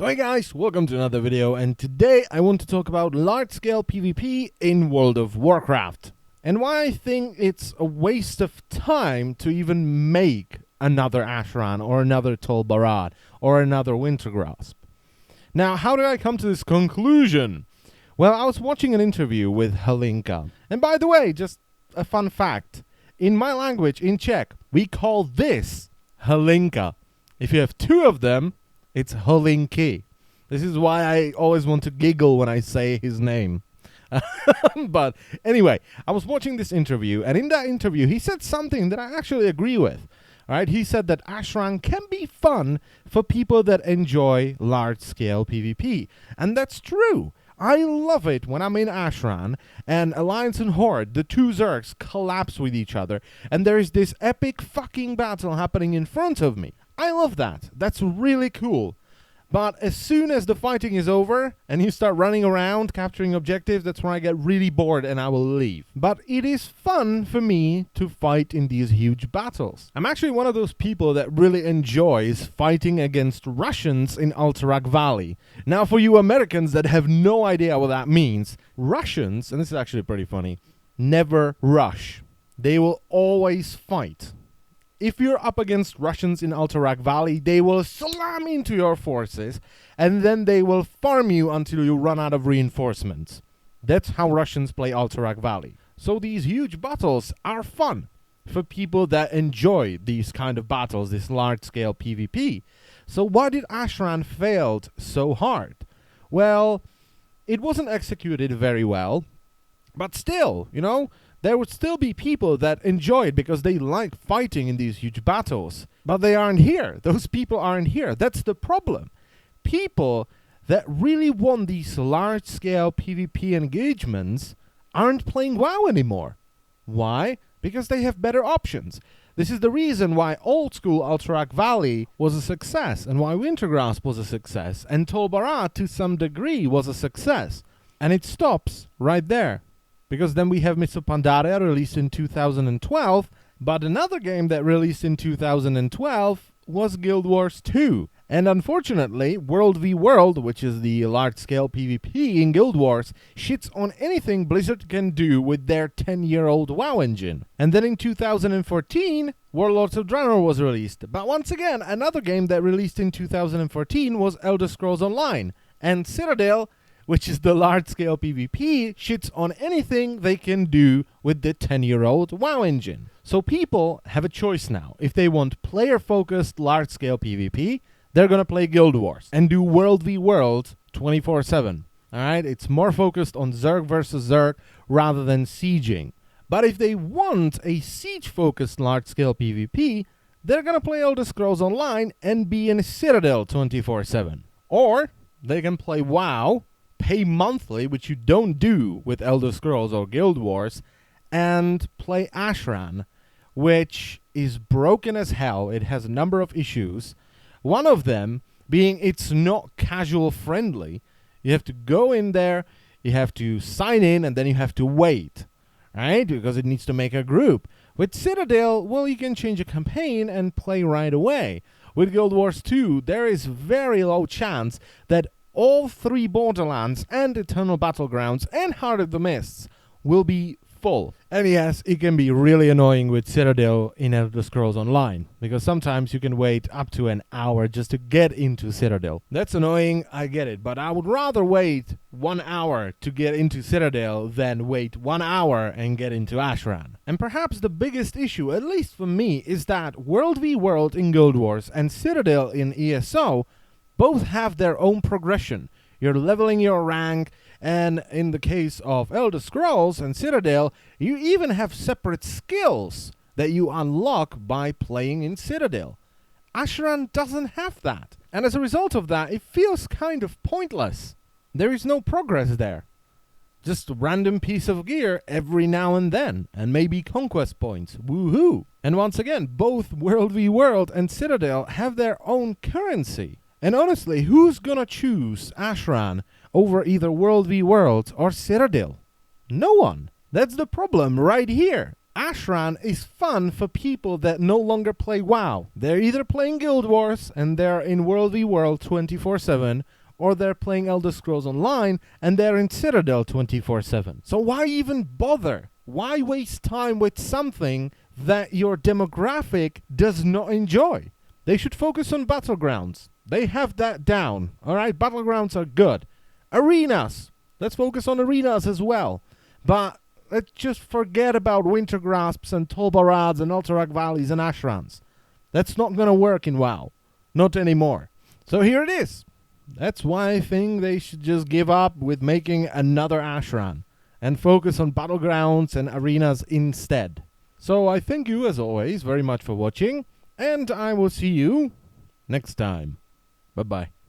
So hey guys, welcome to another video, and today I want to talk about large-scale PvP in World of Warcraft and why I think it's a waste of time to even make another Ashran or another Tol Barad or another Wintergrasp. Now, how did I come to this conclusion? Well, I was watching an interview with Halinka, and by the way, just a fun fact, in my language, in Czech, we call this Halinka. If you have two of them, it's Halinki. This is why I always want to giggle when I say his name. But anyway, I was watching this interview, and in that interview, he said something that I actually agree with. All right, he said that Ashran can be fun for people that enjoy large-scale PvP. And that's true. I love it when I'm in Ashran and Alliance and Horde, the two Zergs collapse with each other, and there is this epic fucking battle happening in front of me. I love that. That's really cool. But as soon as the fighting is over and you start running around capturing objectives, that's when I get really bored and I will leave. But it is fun for me to fight in these huge battles. I'm actually one of those people that really enjoys fighting against Russians in Alterac Valley. Now, for you Americans that have no idea what that means, Russians, and this is actually pretty funny, never rush. They will always fight. If you're up against Russians in Alterac Valley, they will slam into your forces, and then they will farm you until you run out of reinforcements. That's how Russians play Alterac Valley. So these huge battles are fun for people that enjoy these kind of battles, this large-scale PvP. So why did Ashran fail so hard? Well, it wasn't executed very well, but still, you know, there would still be people that enjoy it because they like fighting in these huge battles. But they aren't here. Those people aren't here. That's the problem. People that really want these large-scale PvP engagements aren't playing WoW anymore. Why? Because they have better options. This is the reason why old-school Alterac Valley was a success and why Wintergrasp was a success and Tol Barad to some degree was a success. And it stops right there. Because then we have Mists of Pandaria released in 2012, but another game that released in 2012 was Guild Wars 2. And unfortunately, World v World, which is the large-scale PvP in Guild Wars, shits on anything Blizzard can do with their 10-year-old WoW engine. And then in 2014, Warlords of Draenor was released. But once again, another game that released in 2014 was Elder Scrolls Online. And Citadel, which is the large-scale PvP, shits on anything they can do with the 10-year-old WoW engine. So people have a choice now. If they want player-focused large-scale PvP, they're going to play Guild Wars and do World v World 24/7. Alright, it's more focused on Zerg versus Zerg rather than sieging. But if they want a siege-focused large-scale PvP, they're going to play Elder Scrolls Online and be in Citadel 24/7. Or they can play WoW, pay monthly, which you don't do with Elder Scrolls or Guild Wars, and play Ashran, which is broken as hell. It has a number of issues. One of them being it's not casual friendly. You have to go in there, you have to sign in, and then you have to wait, right? Because it needs to make a group. With Citadel, well, you can change a campaign and play right away. With Guild Wars 2, there is very low chance that all three Borderlands and Eternal Battlegrounds and Heart of the Mists will be full. And yes, it can be really annoying with Citadel in Elder Scrolls Online, because sometimes you can wait up to an hour just to get into Citadel. That's annoying, I get it, but I would rather wait 1 hour to get into Citadel than wait 1 hour and get into Ashran. And perhaps the biggest issue, at least for me, is that World v World in Guild Wars and Citadel in ESO both have their own progression. You're leveling your rank, and in the case of Elder Scrolls and Citadel, you even have separate skills that you unlock by playing in Citadel. Ashran doesn't have that. And as a result of that, it feels kind of pointless. There is no progress there. Just a random piece of gear every now and then, and maybe conquest points. Woohoo! And once again, both World v World and Citadel have their own currency. And honestly, who's gonna choose Ashran over either World v World or Citadel? No one. That's the problem right here. Ashran is fun for people that no longer play WoW. They're either playing Guild Wars and they're in World v World 24/7, or they're playing Elder Scrolls Online and they're in Citadel 24/7. So why even bother? Why waste time with something that your demographic does not enjoy? They should focus on Battlegrounds. They have that down. Alright, Battlegrounds are good. Arenas. Let's focus on arenas as well. But let's just forget about Winter Grasps and Tolbarads and Alterac Valleys and Ashrans. That's not going to work in WoW. Not anymore. So here it is. That's why I think they should just give up with making another Ashran and focus on Battlegrounds and arenas instead. So I thank you, as always, very much for watching, and I will see you next time. Bye-bye.